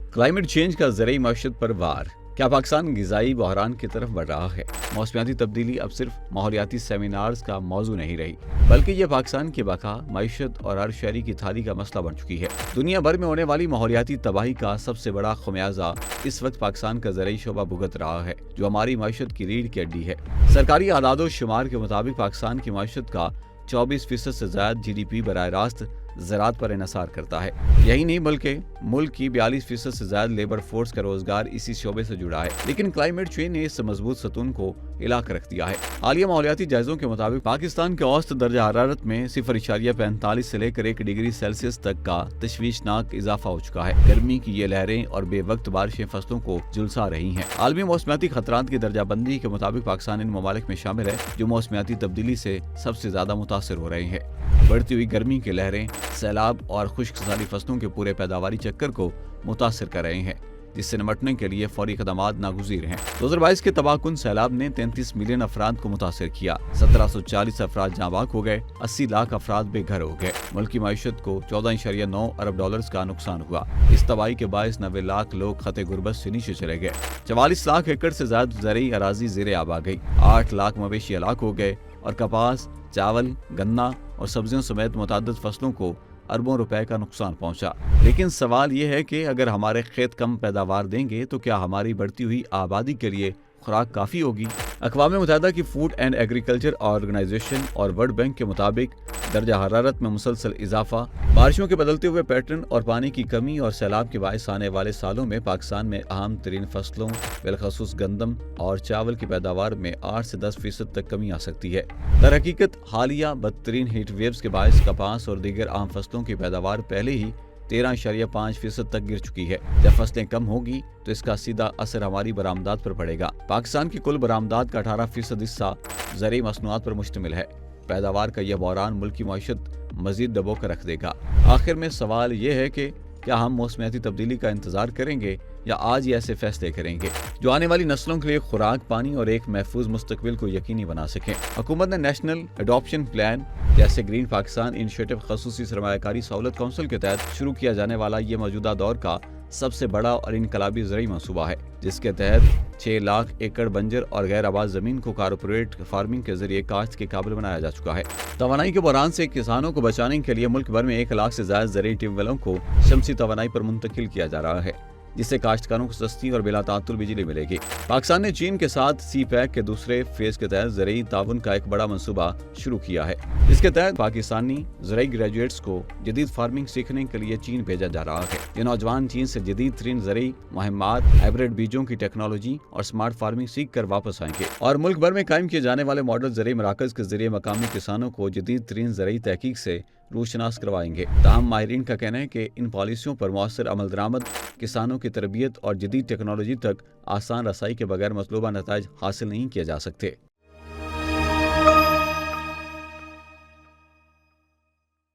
Climate change का ज़रई मईशत पर वार। क्या पाकिस्तान ग़िज़ाई बहरान की तरफ बढ़ रहा है? मौसमियाती तब्दीली अब सिर्फ माहौलियाती सेमिनार्स का मौजू नहीं रही, बल्कि ये पाकिस्तान की बका, मईशत और हर शहरी की थाली का मसला बन चुकी है। दुनिया भर में होने वाली माहौलियाती तबाही का सबसे बड़ा खमियाजा इस वक्त पाकिस्तान का ज़रई शोबा भुगत रहा है, जो हमारी मईशत की रीढ़ की हड्डी है। सरकारी आदाद व शुमार के मुताबिक पाकिस्तान की मईशत का 24% से ज़्यादा GDP बराह रास्त ज़राअत पर इन्हसार करता है। यही नहीं बल्कि मुल्क की 42% से ज्यादा लेबर फोर्स का रोजगार इसी शोबे से जुड़ा है। लेकिन क्लाइमेट चेंज ने इस मजबूत सतून को हिला कर रख दिया है। हालिया माहौलियाती जायजों के मुताबिक पाकिस्तान के औसत दर्जा हरारत में 0.45 से लेकर 1 डिग्री सेल्सियस तक का तशवीशनाक इजाफा हो चुका है। गर्मी की ये लहरें और बेवक्त बारिशें फसलों को झुलसा रही हैं। आलमी मौसमियाती खतरात की दर्जाबंदी के मुताबिक पाकिस्तान इन ममालिक में शामिल है जो मौसमियाती तब्दीली से सबसे ज्यादा मुतासर हो रहे हैं। बढ़ती हुई गर्मी की लहरें, सैलाब और खुश्कसारी फसलों के पूरे पैदावारी चक्कर को मुतासर कर रहे हैं, जिससे निपटने के लिए फौरी इक़दामात नागुज़ीर हैं। 2022 के तबाहकुन सैलाब ने 33 मिलियन अफराद को मुतासर किया। 1740 अफराद जाँ बाक हो गए, 80 लाख अफराद बेघर हो गए। मुल्क की मईशत को 14.9 अरब डॉलर्स का नुकसान हुआ। इस तबाही के बायस 90 लाख लोग खते गुर्बत से नीचे चले गए। 44 लाख एकड़ से ज्यादा ज़रई अराजी ज़ेरे आब आ गई। 8 लाख मवेशी हलाक हो गए और कपास, चावल, गन्ना और सब्जियों समेत मुतअद्दिद फसलों को अरबों रुपए का नुकसान पहुंचा। लेकिन सवाल ये है कि अगर हमारे खेत कम पैदावार देंगे तो क्या हमारी बढ़ती हुई आबादी के लिए खुराक काफ़ी होगी? अक़वाम मुत्तहिदा की फूड एंड एग्रीकल्चर ऑर्गेनाइजेशन और वर्ल्ड बैंक के मुताबिक दर्जा हरारत में मुसलसल इजाफा, बारिशों के बदलते हुए पैटर्न और पानी की कमी और सैलाब के बायस आने वाले सालों में पाकिस्तान में अहम तरीन फसलों बिलखसूस गंदम और चावल की पैदावार में 8 से 10% तक कमी आ सकती है। दर हकीकत हालिया बदतरीन हीट वेव्स के बायस कपास और दीगर अहम फसलों की पैदावार पहले ही 13.5% तक गिर चुकी है। जब फसलें कम होगी तो इसका सीधा असर हमारी बरामदात पर पड़ेगा। पाकिस्तान की कुल बरामदात का 18% हिस्सा ज़रई मसनूआत पर मुश्तमिल है। पैदावार का यह बहरान मुल्क की मईशत मजीद दबो कर रख देगा। आखिर में सवाल ये है कि क्या हम मौसमियाती तब्दीली का इंतजार करेंगे या आज ही ऐसे फैसले करेंगे जो आने वाली नस्लों के लिए खुराक, पानी और एक महफूज मुस्तकबिल को यकीनी बना सकें। हुकूमत ने नेशनल एडॉप्शन प्लान जैसे ग्रीन पाकिस्तान इनिशिएटिव खसूसी सरमायाकारी सहूलत काउंसिल के तहत शुरू किया जाने वाला ये मौजूदा दौर का सबसे बड़ा और इनकलाबी ज़रई मंसूबा है, जिसके तहत 6 लाख एकड़ बंजर और गैर आबाद ज़मीन को कारपोरेट फार्मिंग के जरिए काश्त के काबिल बनाया जा चुका है। तवानाई के बहरान से किसानों को बचाने के लिए मुल्क भर में 1 लाख से ज्यादा ज़रई ट्यूबवेलों को शमसी तवानाई पर मुंतकिल किया जा रहा है, जिससे काश्तकारों को सस्ती और बिला तातुल बिजली मिलेगी। पाकिस्तान ने चीन के साथ CPEC के दूसरे फेज के तहत ज़रई ताउन का एक बड़ा मंसूबा शुरू किया है। इसके तहत पाकिस्तानी ज़रई ग्रेजुएट्स को जदीद फार्मिंग सीखने के लिए चीन भेजा जा रहा है। ये नौजवान चीन से जदीद तरीन ज़रई मुहिम्मात, हाइब्रिड बीजों की टेक्नोलॉजी और स्मार्ट फार्मिंग सीख कर वापस आएंगे और मुल्क भर में कायम किए जाने वाले मॉडल ज़रई मराकज़ के जरिए मकामी किसानों को जदीद तरीन ज़रई तहकीक से रूशनास करवाएंगे। ताहम माहिरीन का कहना है कि इन पॉलिसियों पर मौसर अमल दरामद किसानों की तरबियत और जदीद टेक्नोलॉजी तक आसान रसाई के बगैर मतलूबा नताइज हासिल नहीं किए जा सकते।